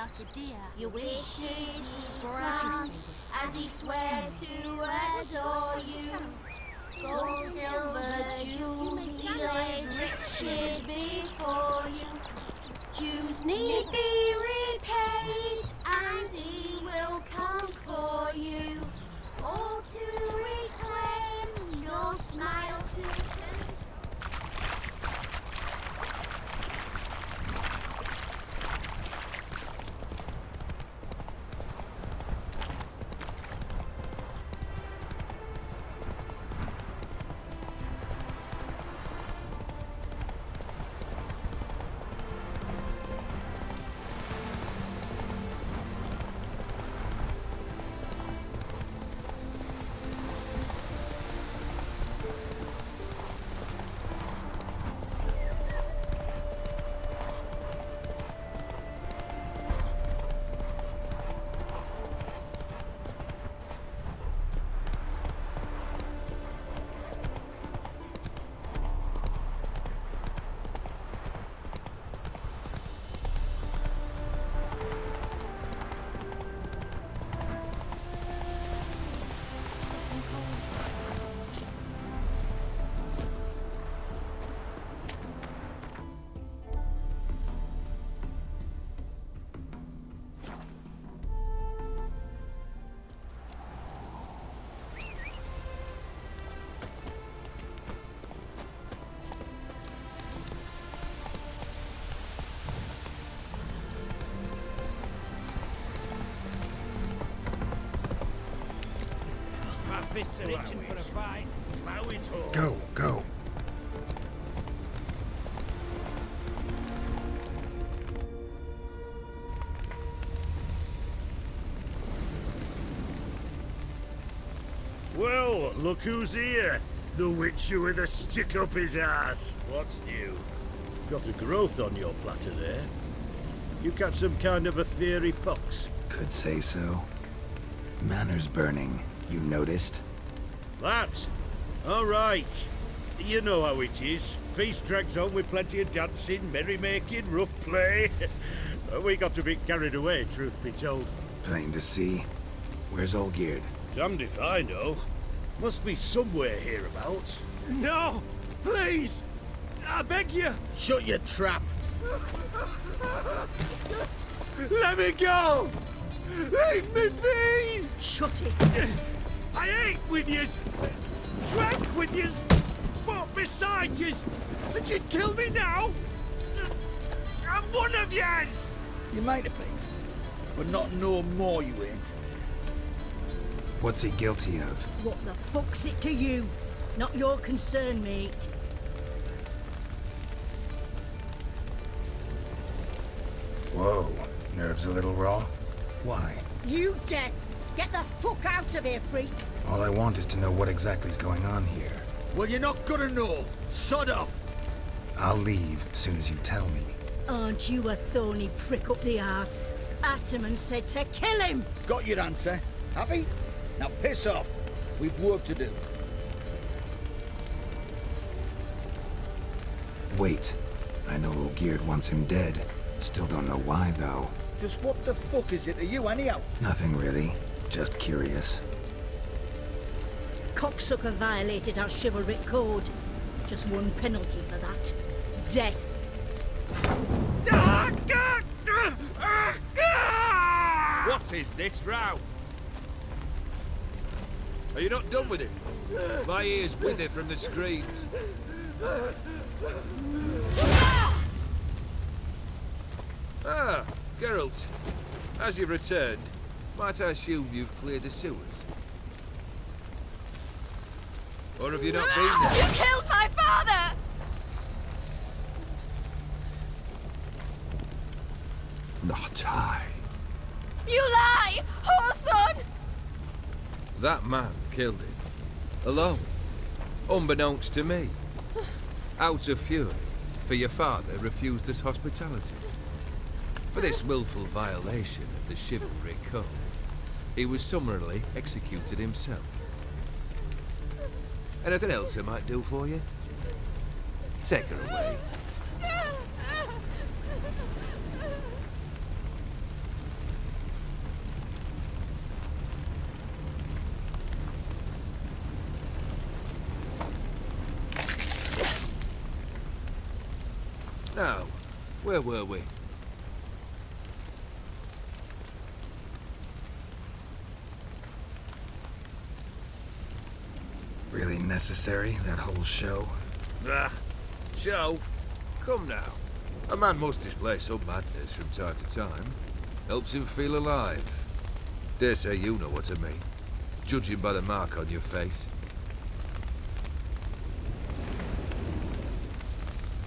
like a deer. Your wishes he grants as he swears to adore you. Gold, silver, jewels, he lays riches before you. Dues need be repaid, and he will come for you. All to reclaim your smile to change. Fists are itching for a fight. Plow it all. Go, go. Well, look who's here. The Witcher with a stick up his ass. What's new? Got a growth on your platter there. You catch some kind of a theory pox? Could say so. Manor's burning. You noticed? That? All right. You know how it is. Feast drags on with plenty of dancing, merrymaking, rough play. We got a bit carried away, truth be told. Plain to see. Where's Olgierd? Damned if I know. Must be somewhere hereabouts. No! Please! I beg you! Shut your trap! Let me go! Leave me be! Shut it! I ate with yous! Drank with yous! Fought beside yous! And you kill me now? I'm one of yous! You might have been, but not no more you ain't. What's he guilty of? What the fuck's it to you? Not your concern, mate. Whoa. Nerves a little raw? Why? You deaf! Get the fuck out of here, freak! All I want is to know what exactly's going on here. Well, you're not gonna know. Sod off. I'll leave as soon as you tell me. Aren't you a thorny prick up the arse? Ataman said to kill him! Got your answer. Happy? Now piss off. We've work to do. Wait. I know Olgierd wants him dead. Still don't know why, though. Just what the fuck is it to you, anyhow? Nothing really. Just curious. Cocksucker violated our chivalric code. Just one penalty for that. Death. What is this row? Are you not done with it? My ears wither from the screams. Ah, Geralt. As you've returned, might I assume you've cleared the sewers? Or have you not been there? You killed my father! Not I. You lie! Whoreson! That man killed him. Alone. Unbeknownst to me. Out of fury, for your father refused us hospitality. For this willful violation of the chivalric code, he was summarily executed himself. Anything else I might do for you? Take her away. Now, where were we? Really necessary, that whole show? Ah, show? Come now. A man must display some madness from time to time. Helps him feel alive. Dare say you know what I mean, judging by the mark on your face.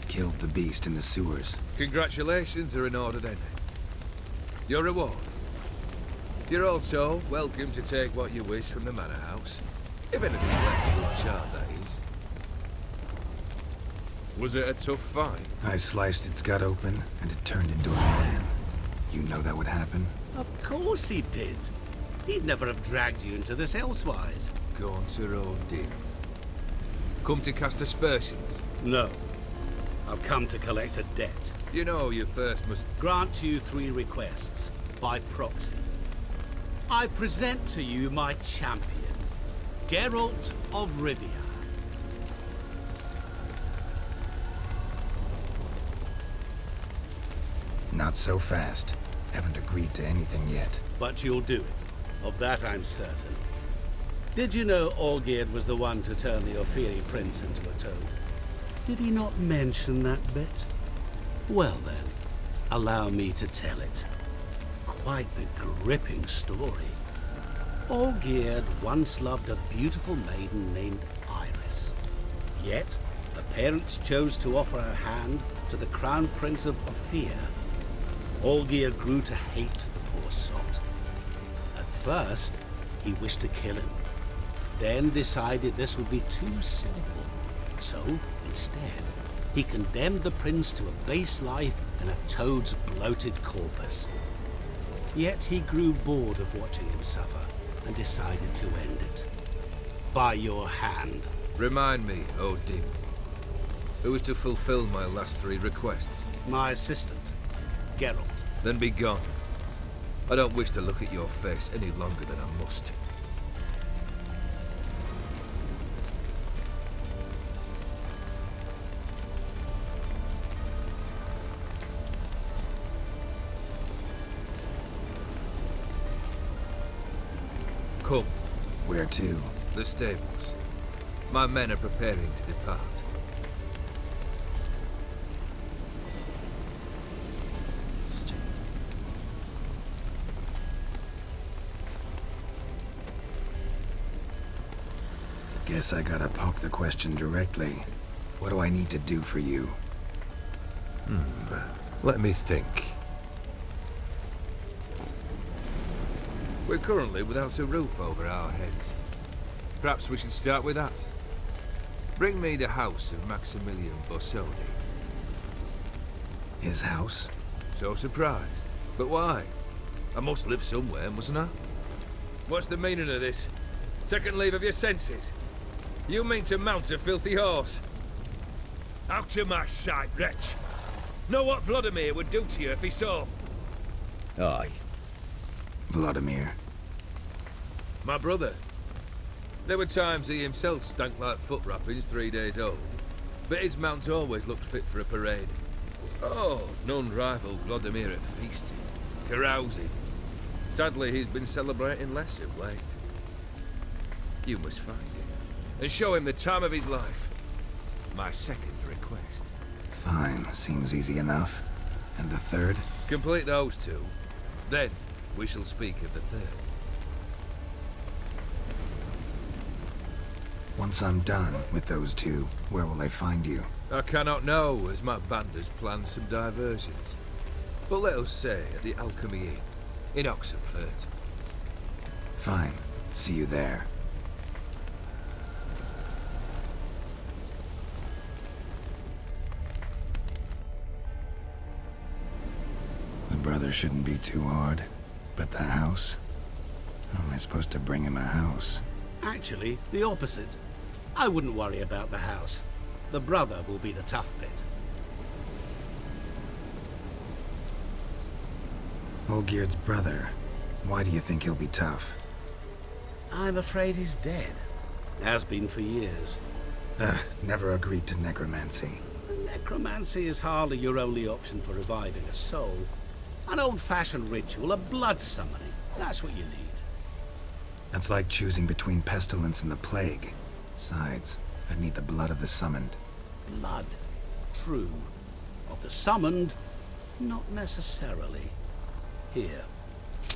Killed the beast in the sewers. Congratulations are in order then. Your reward. You're also welcome to take what you wish from the manor house. If anything's left uncharred, that is. Was it a tough fight? I sliced its gut open, and it turned into a man. You know that would happen? Of course he did. He'd never have dragged you into this elsewise. Gaunter Odin. Come to cast aspersions. No. I've come to collect a debt. You know you first must... Grant you 3 requests, by proxy. I present to you my champion, Geralt of Rivia. Not so fast. Haven't agreed to anything yet. But you'll do it. Of that I'm certain. Did you know Olgierd was the one to turn the Ophiri prince into a toad? Did he not mention that bit? Well then, allow me to tell it. Quite the gripping story. Olgierd once loved a beautiful maiden named Iris. Yet, her parents chose to offer her hand to the Crown Prince of Ophir. Olgierd grew to hate the poor sot. At first, he wished to kill him, then decided this would be too simple. So, instead, he condemned the prince to a base life in a toad's bloated corpus. Yet he grew bored of watching him suffer and decided to end it. By your hand. Remind me, Odin. Who is to fulfill my last 3 requests? My assistant, Geralt. Then be gone. I don't wish to look at your face any longer than I must. Come. Where to? The stables. My men are preparing to depart. Guess I gotta poke the question directly. What do I need to do for you? Let me think. We're currently without a roof over our heads. Perhaps we should start with that. Bring me the house of Maximilian Bossoni. His house? So surprised. But why? I must live somewhere, mustn't I? What's the meaning of this? Second leave of your senses? You mean to mount a filthy horse? Out of my sight, wretch! Know what Vladimir would do to you if he saw? Aye. Vladimir. My brother. There were times he himself stank like foot wrappings 3 days old, but his mount always looked fit for a parade. Oh, none rivaled Vladimir at feasting, carousing. Sadly, he's been celebrating less of late. You must find him, and show him the time of his life. My second request. Fine, seems easy enough. And the third? Complete those 2, then we shall speak of the third. Once I'm done with those 2, where will I find you? I cannot know, as my band has planned some diversions. But let us say at the Alchemy Inn, in Oxenfurt. Fine. See you there. The brother shouldn't be too hard. But the house? How am I supposed to bring him a house? Actually, the opposite. I wouldn't worry about the house. The brother will be the tough bit. Olgierd's brother. Why do you think he'll be tough? I'm afraid he's dead. Has been for years. Never agreed to necromancy. Necromancy is hardly your only option for reviving a soul. An old-fashioned ritual, a blood summoning. That's what you need. That's like choosing between pestilence and the plague. Besides, I'd need the blood of the summoned. Blood. True. Of the summoned, not necessarily. Here.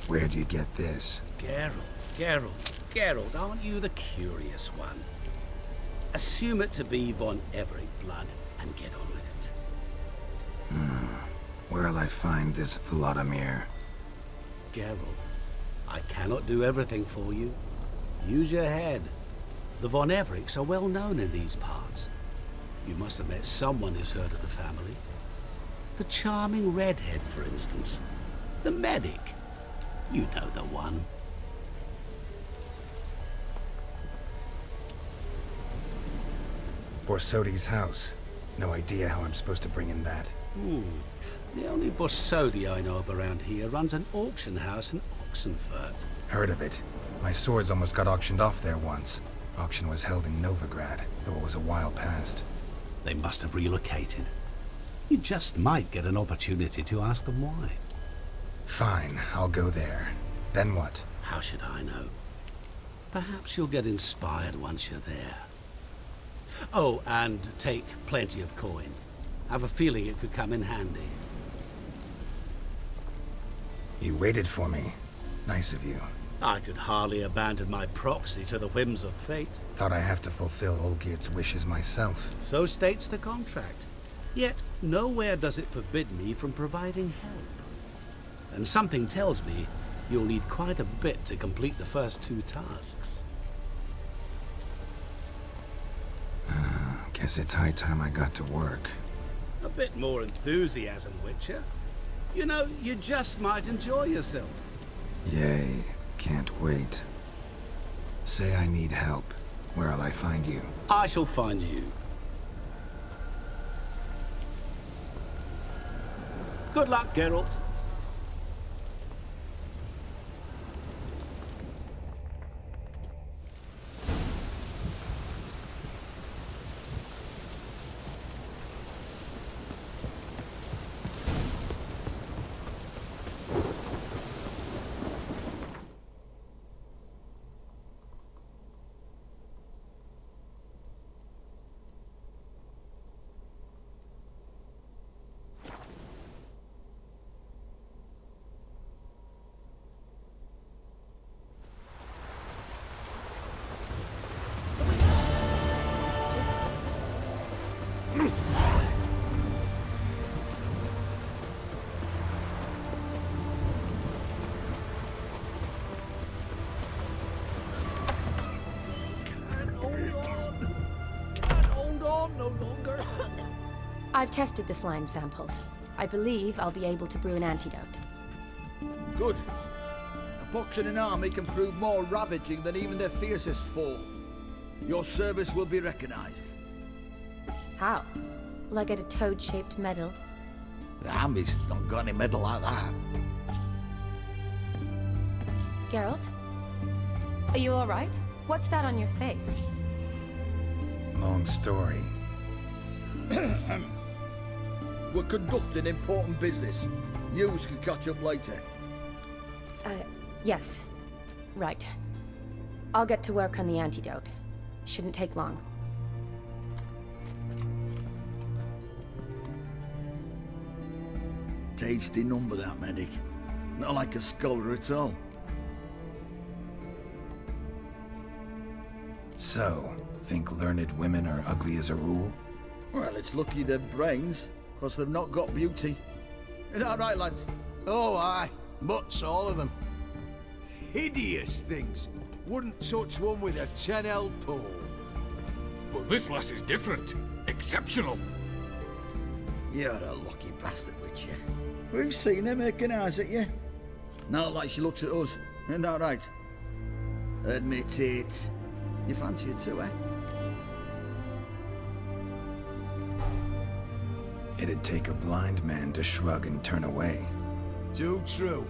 Where'd you get this? Geralt, aren't you the curious one? Assume it to be Von Everett blood and get on with it. Where'll I find this Vladimir? Geralt, I cannot do everything for you. Use your head. The Von Evericks are well known in these parts. You must have met someone who's heard of the family. The charming redhead, for instance. The medic. You know the one. Borsodi's house. No idea how I'm supposed to bring in that. The only Borsodi I know of around here runs an auction house in Oxenfurt. Heard of it. My swords almost got auctioned off there once. Auction was held in Novigrad, though it was a while past. They must have relocated. You just might get an opportunity to ask them why. Fine, I'll go there. Then what? How should I know? Perhaps you'll get inspired once you're there. Oh, and take plenty of coin. Have a feeling it could come in handy. You waited for me. Nice of you. I could hardly abandon my proxy to the whims of fate. Thought I have to fulfill Olgierd's wishes myself. So states the contract. Yet, nowhere does it forbid me from providing help. And something tells me you'll need quite a bit to complete the first 2 tasks. Guess it's high time I got to work. A bit more enthusiasm, Witcher. You know, you just might enjoy yourself. Yay, can't wait. Say I need help. Where'll I find you? I shall find you. Good luck, Geralt. I've tested the slime samples. I believe I'll be able to brew an antidote. Good. A pox in an army can prove more ravaging than even their fiercest foe. Your service will be recognized. How? Will I get a toad-shaped medal? The army's not got any medal like that. Geralt? Are you alright? What's that on your face? Long story. We're conducting important business. Yous can catch up later. Yes. Right. I'll get to work on the antidote. Shouldn't take long. Tasty number, that medic. Not like a scholar at all. So, think learned women are ugly as a rule? Well, it's lucky they're brains, because they've not got beauty. Is that right, lads? Oh, aye. Mutts, all of them. Hideous things. Wouldn't touch one with a 10L pole. But this lass is different. Exceptional. You're a lucky bastard, Witcher. We've seen her making eyes at you. Not like she looks at us. Isn't that right? Admit it. You fancy her too, eh? It'd take a blind man to shrug and turn away. Too true.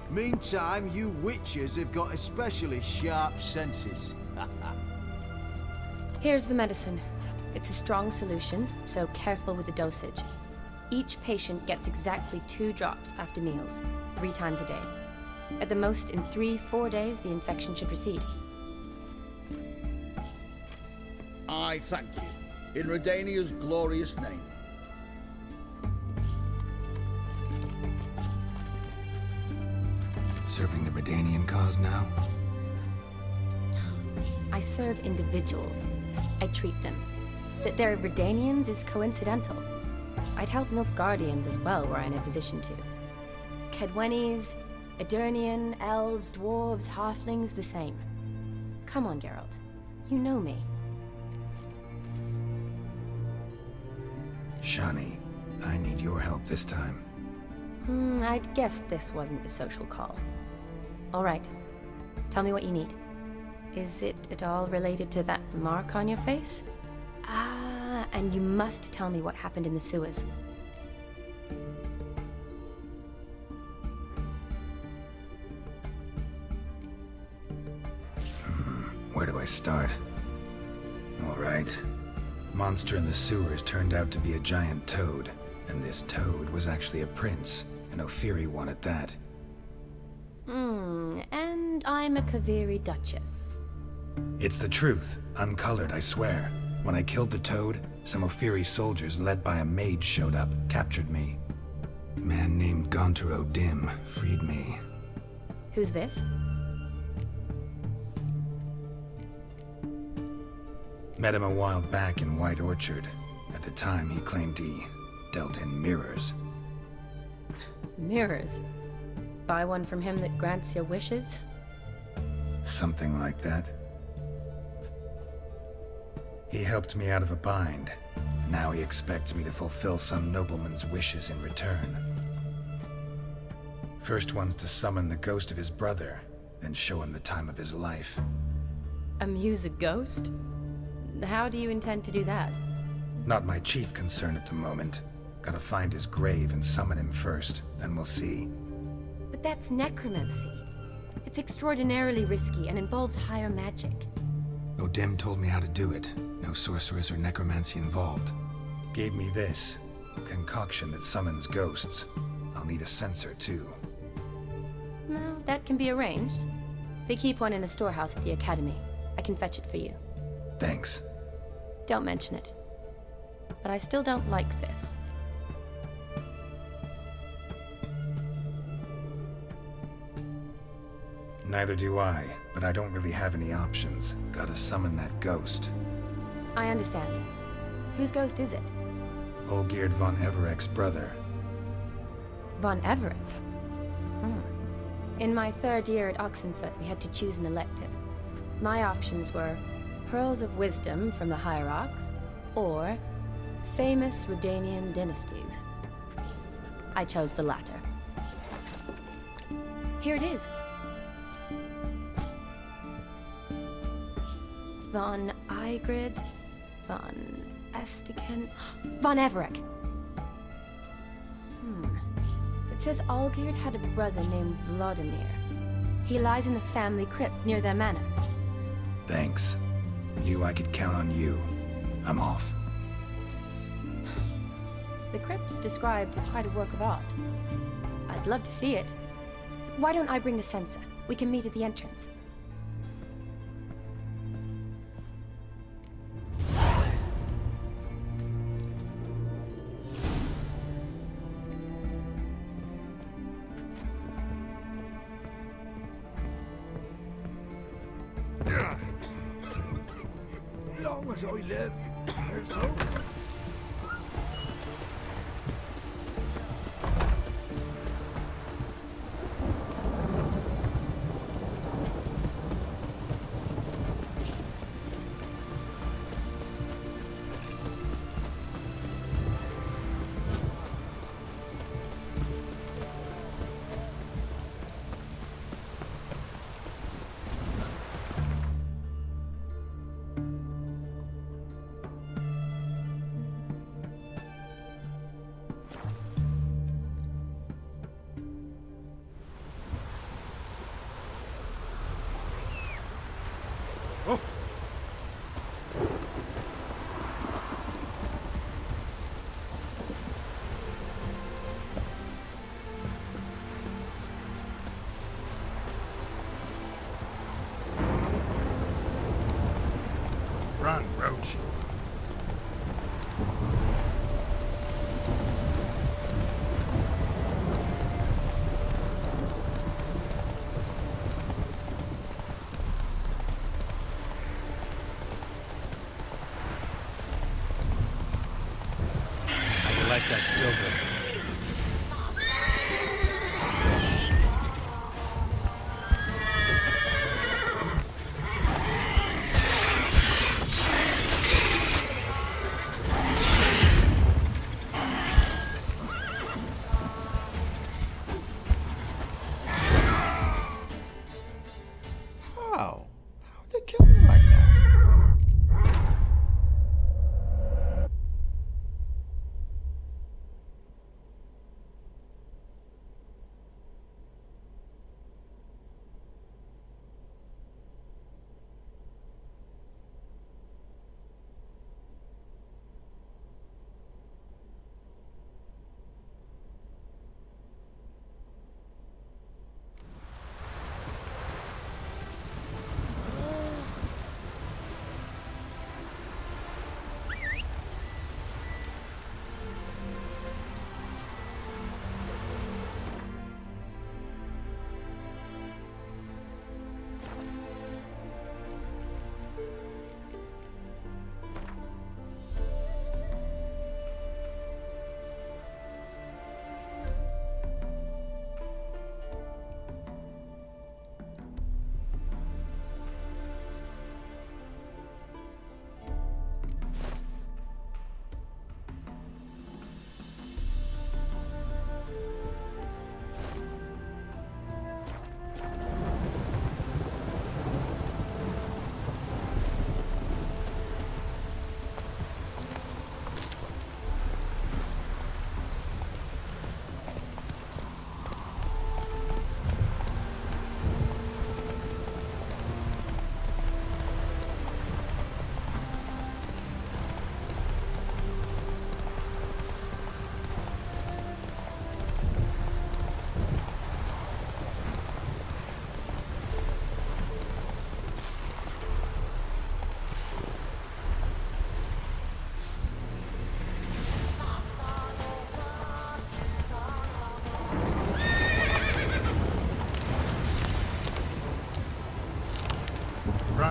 Meantime, you witches have got especially sharp senses. Here's the medicine. It's a strong solution, so careful with the dosage. Each patient gets exactly 2 drops after meals, 3 times a day. At the most, in 3-4 days, the infection should recede. I thank you. In Redania's glorious name. Serving the Redanian cause now? I serve individuals. I treat them. That they're Redanians is coincidental. I'd help Nilfgaardians as well were I in a position to. Kaedwenis, Edirnian, elves, dwarves, halflings, the same. Come on, Geralt. You know me. Shani, I need your help this time. I'd guess this wasn't a social call. All right. Tell me what you need. Is it at all related to that mark on your face? Ah, and you must tell me what happened in the sewers. Where do I start? All right. Monster in the sewers turned out to be a giant toad, and this toad was actually a prince, and Ophiri wanted that. And I'm a Kaviri Duchess. It's the truth, uncolored, I swear. When I killed the toad, some Ophiri soldiers led by a mage showed up, captured me. A man named Gontaro Dim freed me. Who's this? Met him a while back in White Orchard. At the time, he claimed he dealt in mirrors. Mirrors? Buy one from him that grants your wishes? Something like that. He helped me out of a bind. Now he expects me to fulfill some nobleman's wishes in return. First one's to summon the ghost of his brother, then show him the time of his life. Amuse a ghost? How do you intend to do that? Not my chief concern at the moment. Gotta find his grave and summon him first, then we'll see. But that's necromancy. It's extraordinarily risky and involves higher magic. O'Dim told me how to do it. No sorceress or necromancy involved. Gave me this. Concoction that summons ghosts. I'll need a censer, too. No, that can be arranged. They keep one in a storehouse at the academy. I can fetch it for you. Thanks. Don't mention it. But I still don't like this. Neither do I, but I don't really have any options. Gotta summon that ghost. I understand. Whose ghost is it? Olgierd von Everek's brother. Von Everek? In my 3rd year at Oxenfoot, we had to choose an elective. My options were Pearls of Wisdom from the Hierarchs, or Famous Redanian Dynasties. I chose the latter. Here it is. Von Igrid, Von Estiken, Von Everek. It says Olgierd had a brother named Vladimir. He lies in the family crypt near their manor. Thanks. Knew I could count on you. I'm off. The crypt's described as quite a work of art. I'd love to see it. Why don't I bring the censer? We can meet at the entrance. Long as I live, there's hope.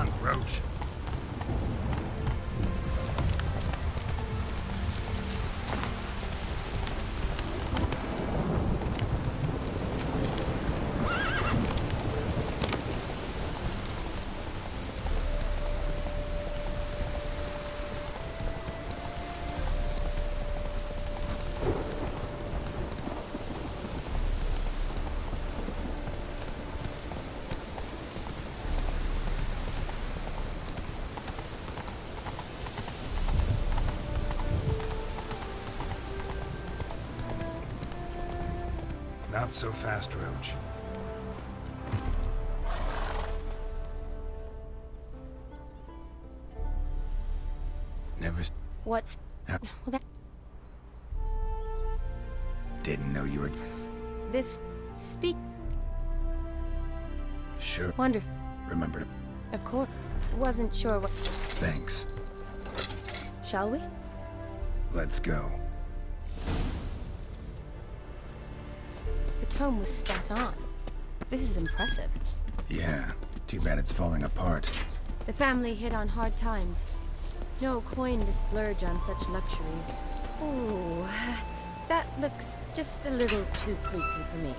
front, Roach. Not so fast, Roach. Never What's... Uh, Well, that... didn't know you were... This... Speak... Sure. Wonder... Remember to... Of course. Wasn't sure what... Thanks. Shall we? Let's go. The tome was spot on. This is impressive. Yeah. Too bad it's falling apart. The family hit on hard times. No coin to splurge on such luxuries. Ooh, that looks just a little too creepy for me.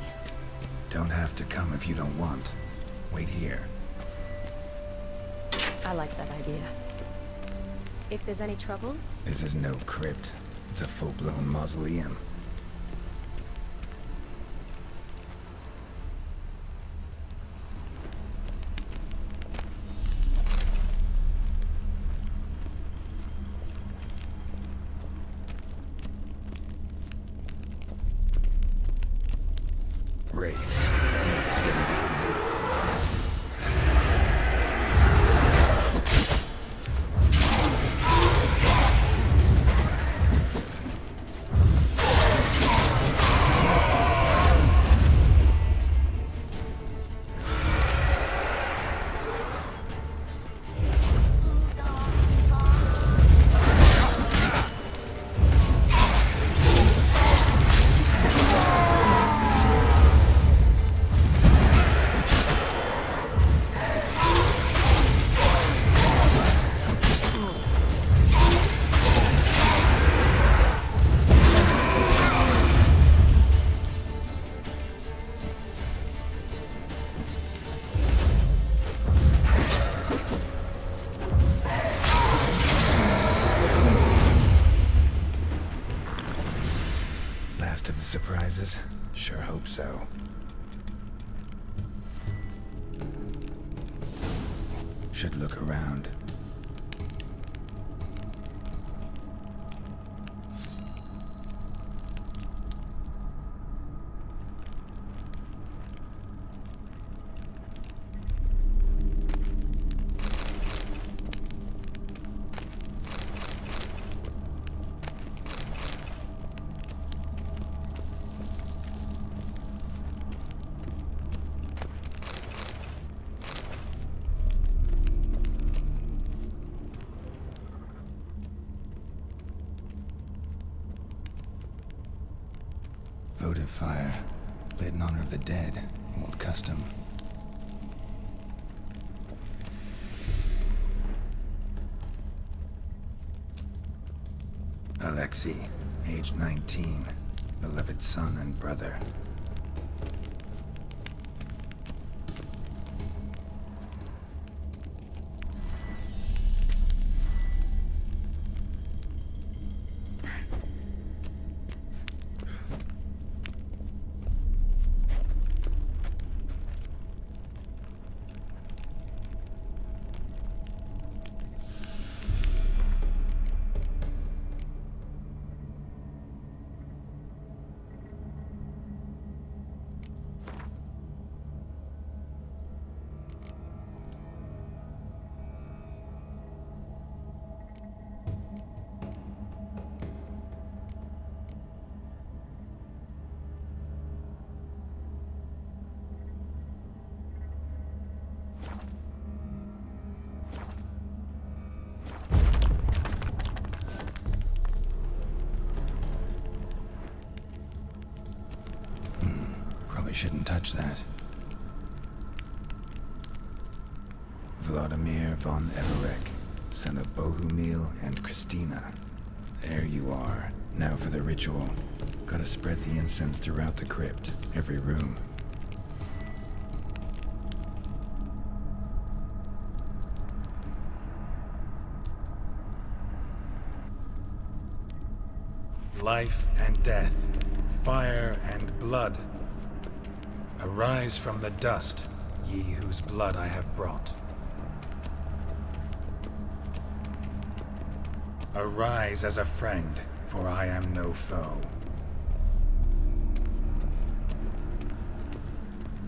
Don't have to come if you don't want. Wait here. I like that idea. If there's any trouble, This is no crypt. It's a full-blown mausoleum. Wraiths. This wouldn't be easy. Last of the surprises? Sure hope so. Should look around. Votive fire, lit in honor of the dead. Old custom. Alexei, age 19, beloved son and brother. Probably shouldn't touch that. Vladimir von Everek, son of Bohumil and Christina. There you are. Now for the ritual. Gotta spread the incense throughout the crypt, every room. Life and death, fire and blood. Arise from the dust, ye whose blood I have brought. Arise as a friend, for I am no foe.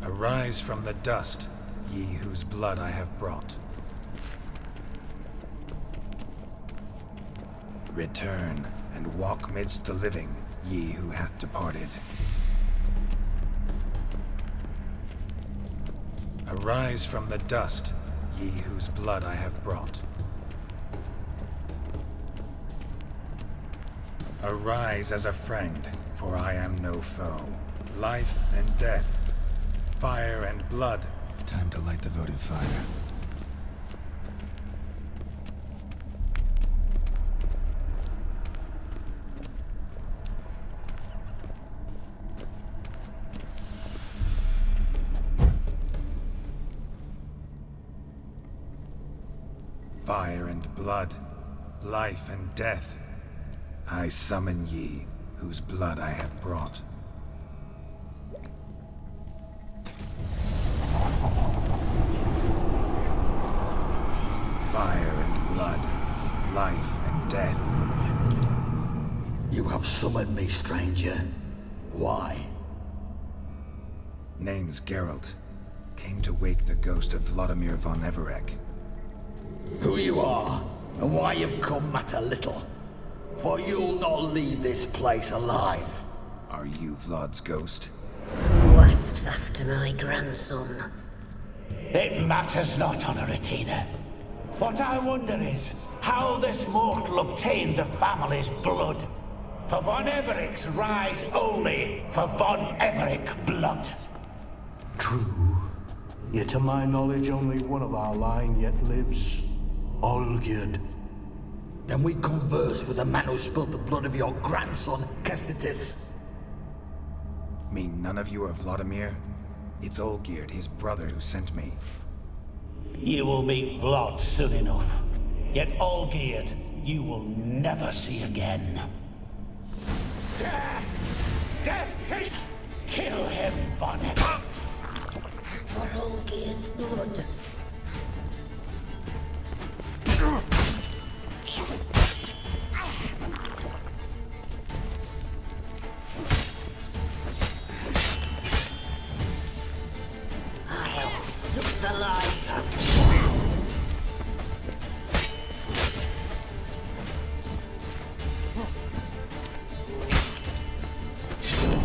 Arise from the dust, ye whose blood I have brought. Return, and walk midst the living, ye who hath departed. Arise from the dust, ye whose blood I have brought. Arise as a friend, for I am no foe. Life and death, fire and blood. Time to light the votive fire. Fire and blood, life and death. I summon ye, whose blood I have brought. Fire and blood, life and death. You have summoned me, stranger. Why? Name's Geralt. Came to wake the ghost of Vladimir von Everek. Who you are, and why you've come matter little. For you'll not leave this place alive. Are you Vlad's ghost? Who asks after my grandson? It matters not, Honoratina. What I wonder is how this mortal obtained the family's blood. For von Everek's rise only for von Everek blood. True. Yet to my knowledge, only one of our line yet lives. Olgierd. Then we converse with the man who spilled the blood of your grandson, Kestitis. Mean none of you are Vladimir? It's Olgierd, his brother, who sent me. You will meet Vlad soon enough. Yet Olgierd, you will never see again. Death! Death! Kill him, von Everek! For Olgierd's blood. I'll suck the life out of you.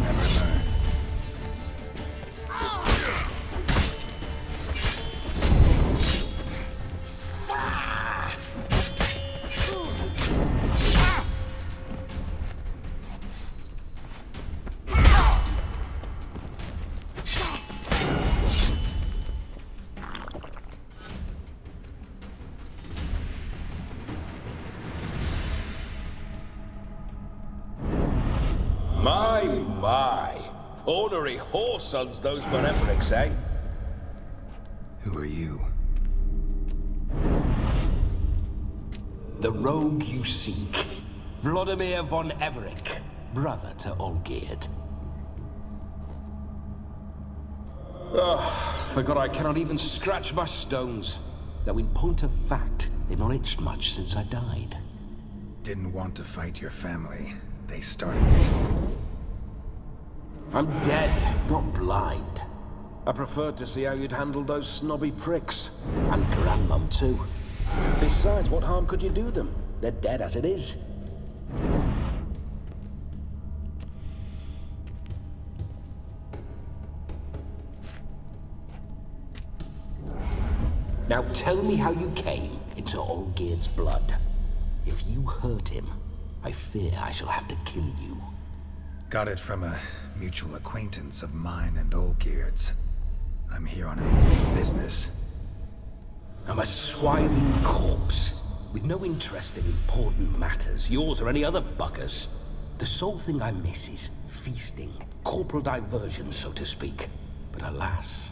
Never learn. My. Ornery whoresons those von Evereks, eh? Who are you? The rogue you seek. Vladimir von Everek, brother to Olgierd. Forgot I cannot even scratch my stones. Though in point of fact, they've not itched much since I died. Didn't want to fight your family. They started it. I'm dead, not blind. I preferred to see how you'd handled those snobby pricks. And Grandmum, too. Besides, what harm could you do them? They're dead as it is. Now tell me how you came into Olgierd's blood. If you hurt him, I fear I shall have to kill you. Got it from a mutual acquaintance of mine and Olgierd's. I'm here on important business. I'm a swithing corpse, with no interest in important matters, yours or any other buggers. The sole thing I miss is feasting, corporal diversion, so to speak. But alas...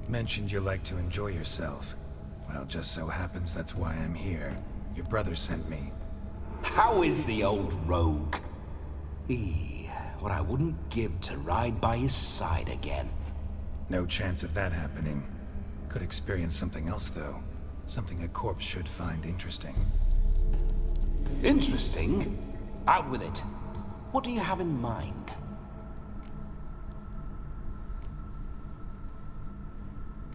Mentioned you like to enjoy yourself. Well, just so happens that's why I'm here. Your brother sent me. How is the old rogue? What I wouldn't give to ride by his side again. No chance of that happening. Could experience something else, though. Something a corpse should find interesting. Interesting? Out with it. What do you have in mind?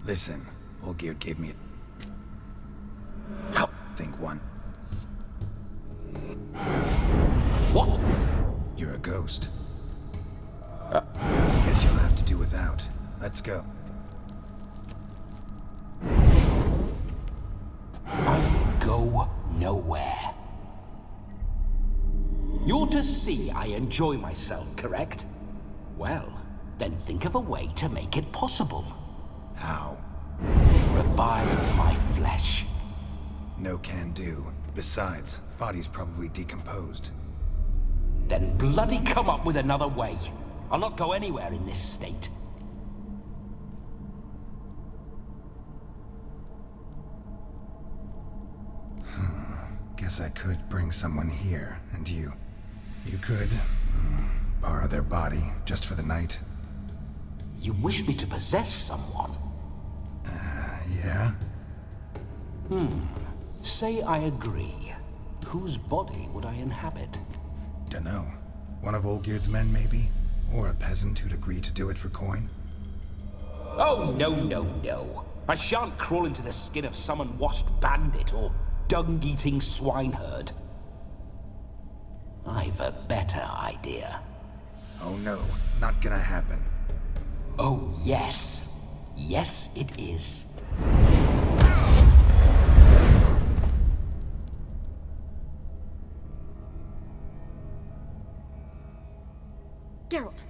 Listen, Olgierd gave me How? Think one. What? You're a ghost. Guess you'll have to do without. Let's go. I go nowhere. You're to see I enjoy myself, correct? Well, then think of a way to make it possible. How? Revive my flesh. No can do. Besides, body's probably decomposed. Then bloody come up with another way. I'll not go anywhere in this state. Guess I could bring someone here, and you could borrow their body just for the night. You wish me to possess someone? Yeah? Say I agree. Whose body would I inhabit? Dunno. One of Olgierd's men, maybe? Or a peasant who'd agree to do it for coin? Oh, no. I shan't crawl into the skin of some unwashed bandit or dung-eating swineherd. I've a better idea. Oh no, not gonna happen. Oh, yes. Yes, it is. Geralt,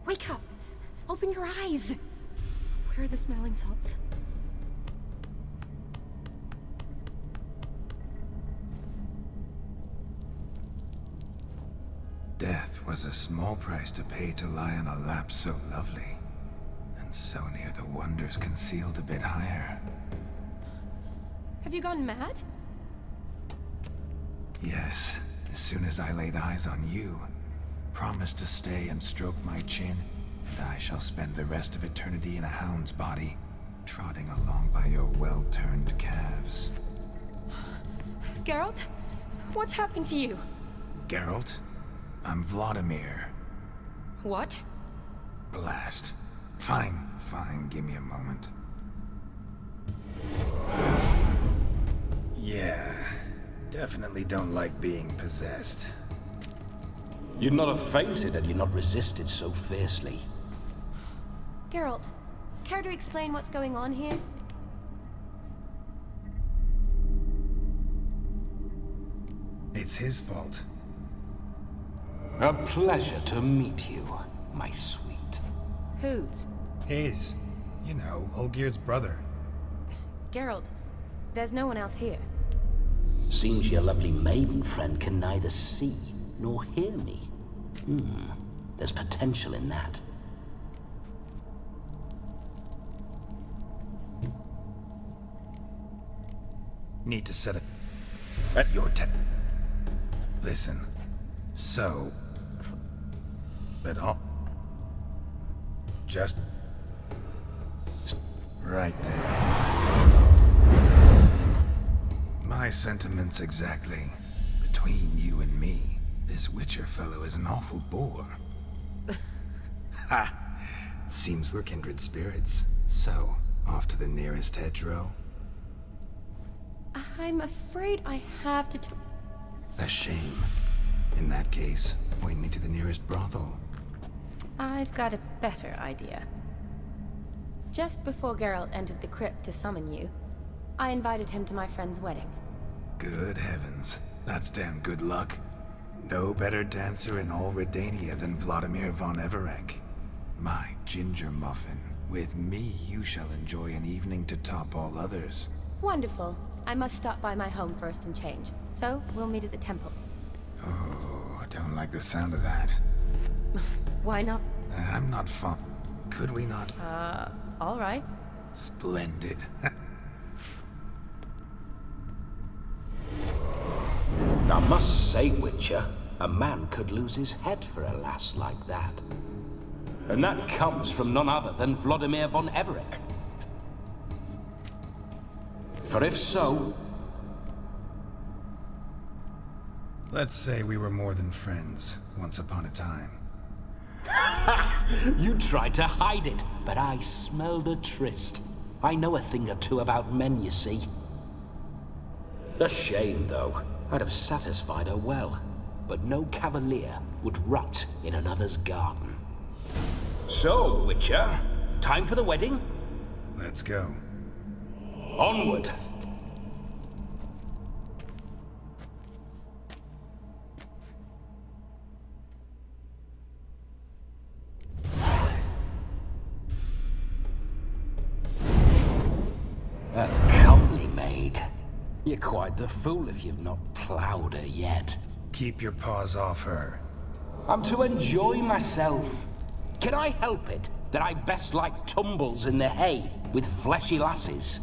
wake up! Open your eyes! Where are the smelling salts? Death was a small price to pay to lie on a lap so lovely, and so near the wonders concealed a bit higher. Have you gone mad? Yes, as soon as I laid eyes on you, promised to stay and stroke my chin, and I shall spend the rest of eternity in a hound's body, trotting along by your well-turned calves. Geralt? What's happened to you? Geralt? I'm Vladimir. What? Blast. Fine, give me a moment. Yeah, definitely don't like being possessed. You'd not have fainted had you not resisted so fiercely. Geralt, care to explain what's going on here? It's his fault. A pleasure to meet you, my sweet. Whose? His. You know, Olgierd's brother. Geralt, there's no one else here. Seems your lovely maiden friend can neither see nor hear me. There's potential in that. Need to set it at your Listen. So... But all... Just... Right then. My sentiments exactly. Between you and me, this Witcher fellow is an awful bore. Ha! Seems we're kindred spirits. So, off to the nearest hedgerow? I'm afraid I have to A shame. In that case, point me to the nearest brothel. I've got a better idea. Just before Geralt entered the crypt to summon you, I invited him to my friend's wedding. Good heavens. That's damn good luck. No better dancer in all Redania than Vladimir von Everec. My ginger muffin With me, you shall enjoy an evening to top all others. Wonderful. I must stop by my home first and change. So, we'll meet at the temple. Oh, I don't like the sound of that. Why not? I'm not fun. Could we not? All right. Splendid. I must say, Witcher, a man could lose his head for a lass like that. And that comes from none other than Vladimir von Everec. For if so... Let's say we were more than friends, once upon a time. You tried to hide it, but I smelled a tryst. I know a thing or two about men, you see. A shame, though. I'd have satisfied her well. But no cavalier would rot in another's garden. So, Witcher, time for the wedding? Let's go. Onward! A comely maid. You're quite the fool if you've not ploughed her yet. Keep your paws off her. I'm to enjoy myself. Can I help it that I best like tumbles in the hay with fleshy lasses?